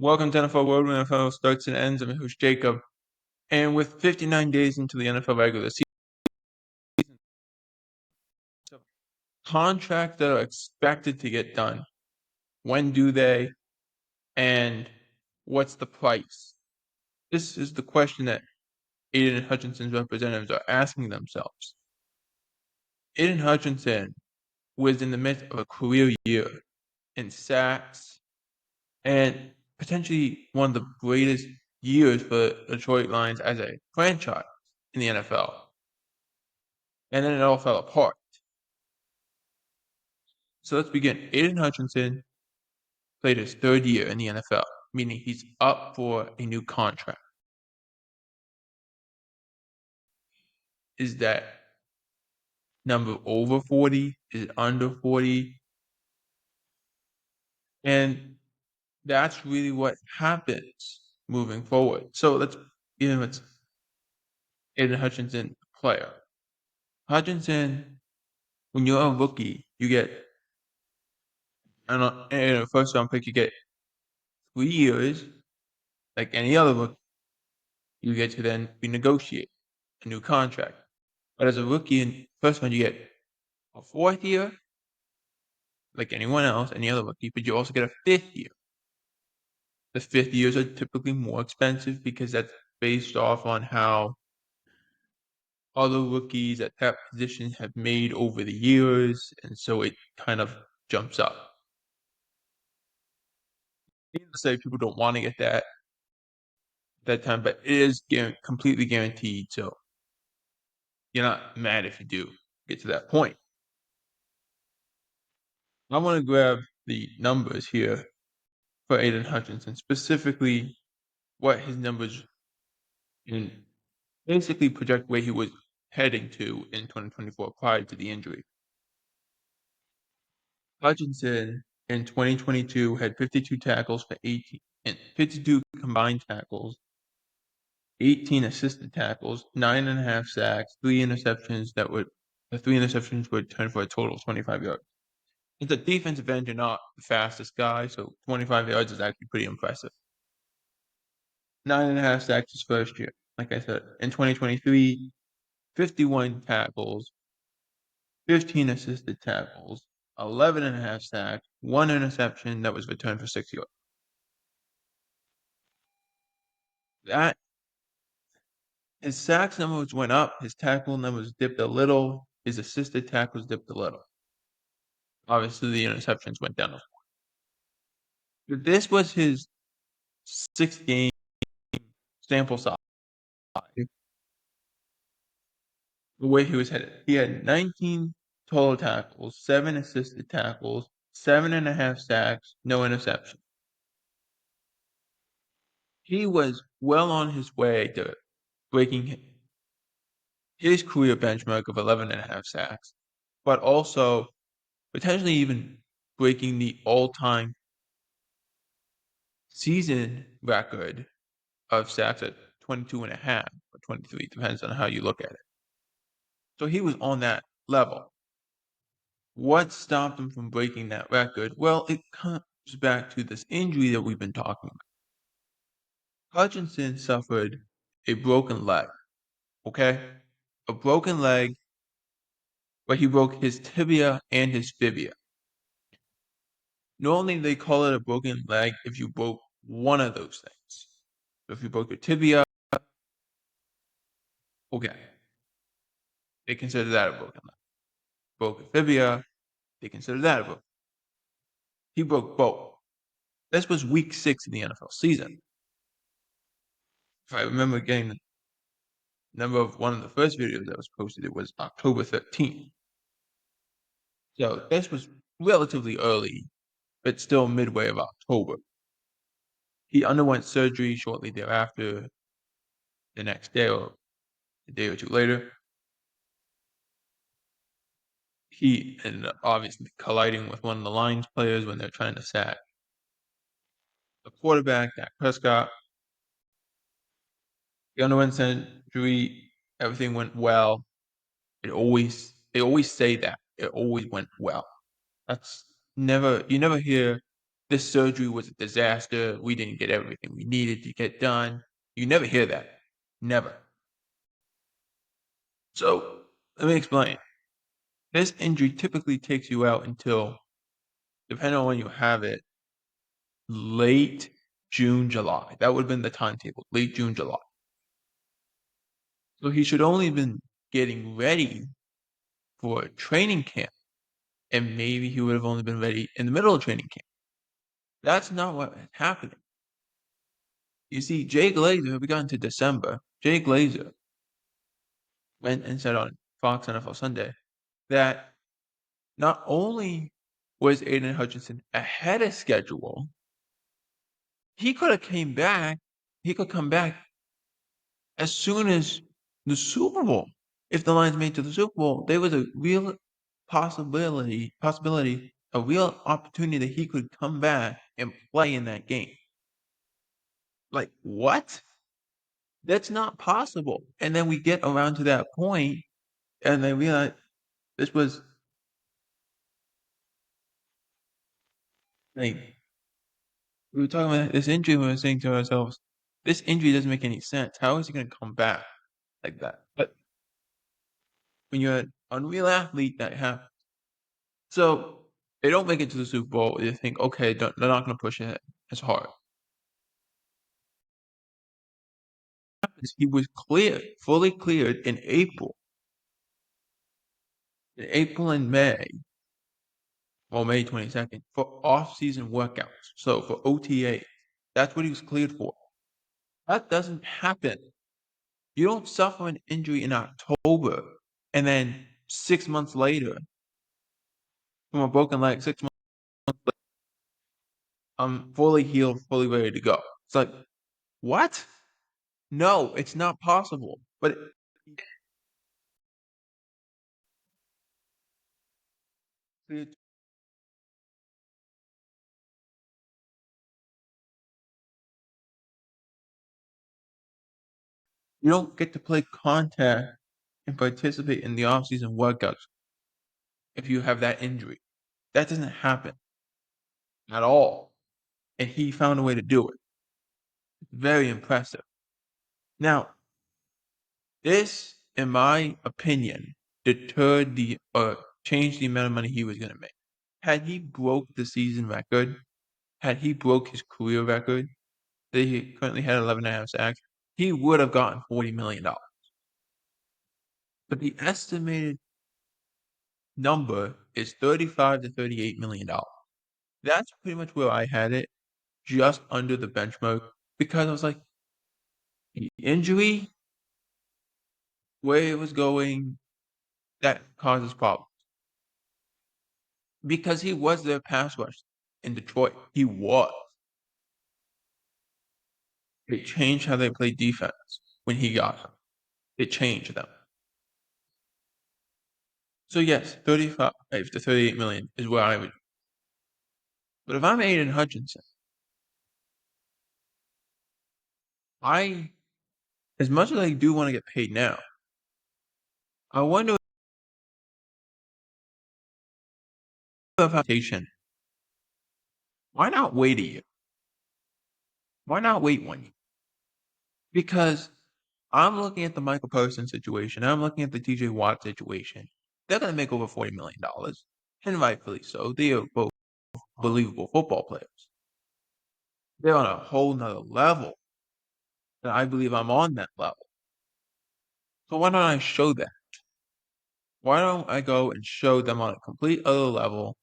Welcome to NFL World, where NFL starts and ends. I'm your host, Jacob. And with 59 days into the NFL regular season, contracts that are expected to get done, when do they, and what's the price? This is the question that Aiden and Hutchinson's representatives are asking themselves. Aiden Hutchinson was in the midst of a career year in sacks and potentially one of the greatest years for Detroit Lions as a franchise in the NFL. And then it all fell apart. So let's begin. Aiden Hutchinson played his third year in the NFL, meaning he's up for a new contract. Is that number over 40? Is it under 40? And that's really what happens moving forward. So let's begin with Aiden Hutchinson, player. Hutchinson, when you're a rookie, you get, in a first round pick, you get 3 years, like any other rookie. You get to then renegotiate a new contract. But as a rookie in first round, you get a fourth year, like anyone else, any other rookie, but you also get a fifth year. The fifth years are typically more expensive because that's based off on how other rookies at that position have made over the years, and so it kind of jumps up. Needless to say, people don't want to get that time, but it is completely guaranteed, so you're not mad if you do get to that point. I want to grab the numbers here for Aiden Hutchinson, specifically what his numbers and basically project where he was heading to in 2024 prior to the injury. Hutchinson in 2022 had 52 tackles for 18 and 52 combined tackles, 18 assisted tackles, 9.5 sacks, the 3 interceptions would turn for a total of 25 yards. As a defensive end, you're not the fastest guy, so 25 yards is actually pretty impressive. 9.5 sacks his first year. Like I said, in 2023, 51 tackles, 15 assisted tackles, 11.5 sacks, 1 interception that was returned for 6 yards. That his sacks numbers went up, his tackle numbers dipped a little, his assisted tackles dipped a little. Obviously, the interceptions went down. But this was his 6-game sample size. The way he was headed, he had 19 total tackles, 7 assisted tackles, 7.5 sacks, no interception. He was well on his way to breaking his career benchmark of 11.5 sacks, but also potentially even breaking the all-time season record of sacks at 22.5 or 23, depends on how you look at it. So he was on that level. What stopped him from breaking that record? Well, it comes back to this injury that we've been talking about. Hutchinson suffered a broken leg, okay? A broken leg, but he broke his tibia and his fibia. Normally, they call it a broken leg if you broke one of those things. So if you broke your tibia, okay, they consider that a broken leg. Broke a fibia, they consider that a broken. He broke both. This was week 6 in the NFL season. If I remember getting the number of one of the first videos that was posted, it was October 13th. So this was relatively early, but still midway of October. He underwent surgery shortly thereafter, the next day or a day or two later. He ended up obviously colliding with one of the Lions players when they're trying to sack the quarterback, Dak Prescott. He underwent surgery. Everything went well. They always say that. It always went well. You never hear this surgery was a disaster. We didn't get everything we needed to get done. You never hear that. Never. So let me explain. This injury typically takes you out until, depending on when you have it, late June, July. That would have been the timetable, late June, July. So he should only have been getting ready for training camp, and maybe he would have only been ready in the middle of training camp. That's not what happened. You see, Jay Glazer, we got into December. Jay Glazer went and said on Fox NFL Sunday that not only was Aiden Hutchinson ahead of schedule, he could have came back. He could come back as soon as the Super Bowl. If the Lions made it to the Super Bowl, there was a real possibility, a real opportunity that he could come back and play in that game. Like, what? That's not possible. And then we get around to that point, and they realize this was like we were talking about this injury. We were saying to ourselves, this injury doesn't make any sense. How is he going to come back like that? But when you're an unreal athlete, that happens. So they don't make it to the Super Bowl. You think, okay, they're not going to push it as hard. He was cleared, fully cleared in April. In April and May, well, May 22nd, for off-season workouts. So for OTA, that's what he was cleared for. That doesn't happen. You don't suffer an injury in October and then 6 months later, from a broken leg, 6 months later, I'm fully healed, fully ready to go. It's like, what? No, it's not possible. But you don't get to play contact and participate in the off-season workouts if you have that injury. That doesn't happen at all. And he found a way to do it. Very impressive. Now, this, in my opinion, deterred changed the amount of money he was going to make. Had he broke the season record, had he broke his career record that he currently had 11 and a half sacks, he would have gotten $40 million. But the estimated number is 35 to $38 million. That's pretty much where I had it, just under the benchmark, because I was like, the injury, where it was going, that causes problems. Because he was their pass rush in Detroit. He was. It changed how they played defense when he got him. It changed them. So yes, 35 to 38 million is where I would. But if I'm Aiden Hutchinson, I, as much as I do want to get paid now, I wonder if why not wait a year? Why not wait 1 year? Because I'm looking at the Michael Parsons situation. I'm looking at the TJ Watt situation. They're going to make over $40 million, and rightfully so. They are both believable football players. They're on a whole nother level, and I believe I'm on that level. So why don't I show that? Why don't I go and show them on a complete other level,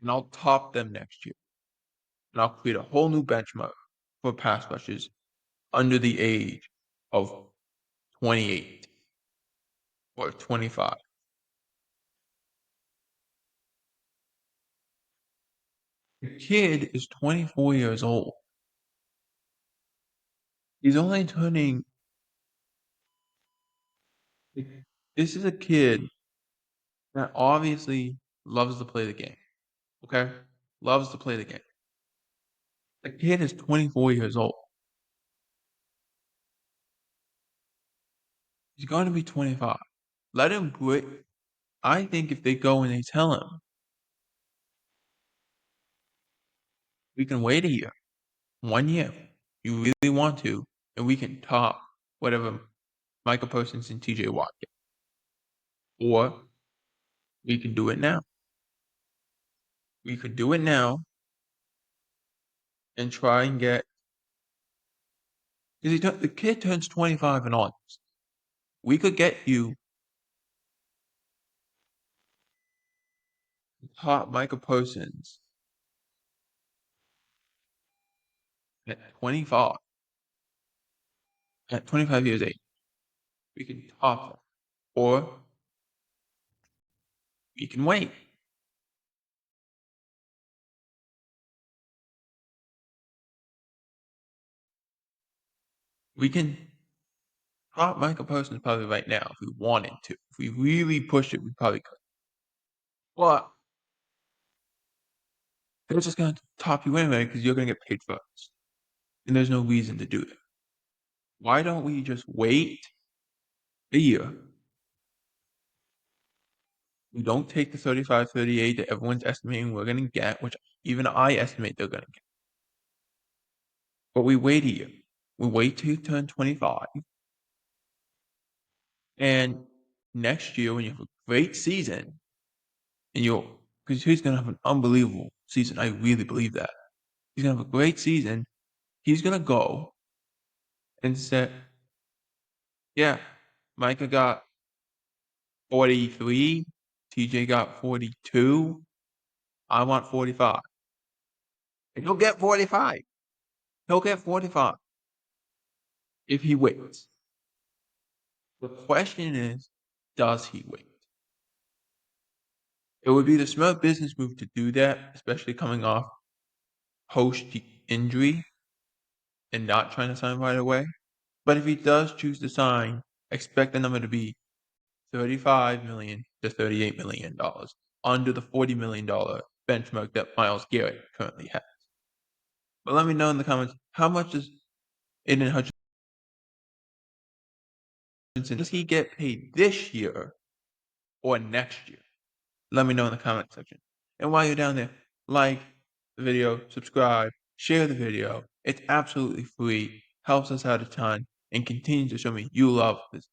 and I'll top them next year, and I'll create a whole new benchmark for pass rushers under the age of 28 or 25. The kid is 24 years old. He's only turning. This is a kid that obviously loves to play the game. Okay? Loves to play the game. The kid is 24 years old. He's going to be 25. Let him quit. I think if they go and they tell him, We can wait a year, 1 year. You really want to, and we can top whatever Michael Parsons and TJ Watt get. Or we can do it now. We could do it now and try and get because the kid turns 25 in August. We could get you top Michael Parsons at 25, at 25 years age. We can top that. Or we can wait. We can top Michael Parsons probably right now if we wanted to. If we really pushed it, we probably could. But they're just going to top you anyway because you're going to get paid first. And there's no reason to do that. Why don't we just wait a year? We don't take the 35, 38 that everyone's estimating we're going to get, which even I estimate they're going to get. But we wait a year. We wait till you turn 25. And next year, when you have a great season, and because he's going to have an unbelievable season. I really believe that. He's going to have a great season. He's going to go and say, yeah, Micah got 43. TJ got 42. I want 45. And he'll get 45. He'll get 45 if he waits. The question is, does he wait? It would be the smart business move to do that, especially coming off post injury and not trying to sign right away. But if he does choose to sign, expect the number to be $35 million to $38 million, under the $40 million benchmark that Myles Garrett currently has. But let me know in the comments, how much does Aiden Hutchinson, does he get paid this year or next year? Let me know in the comment section. And while you're down there, like the video, subscribe, share the video. It's absolutely free, helps us out a ton, and continues to show me you love this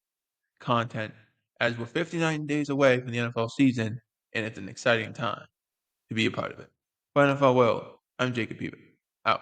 content as we're 59 days away from the NFL season, and it's an exciting time to be a part of it. For NFL World, I'm Jacob Peter. Out.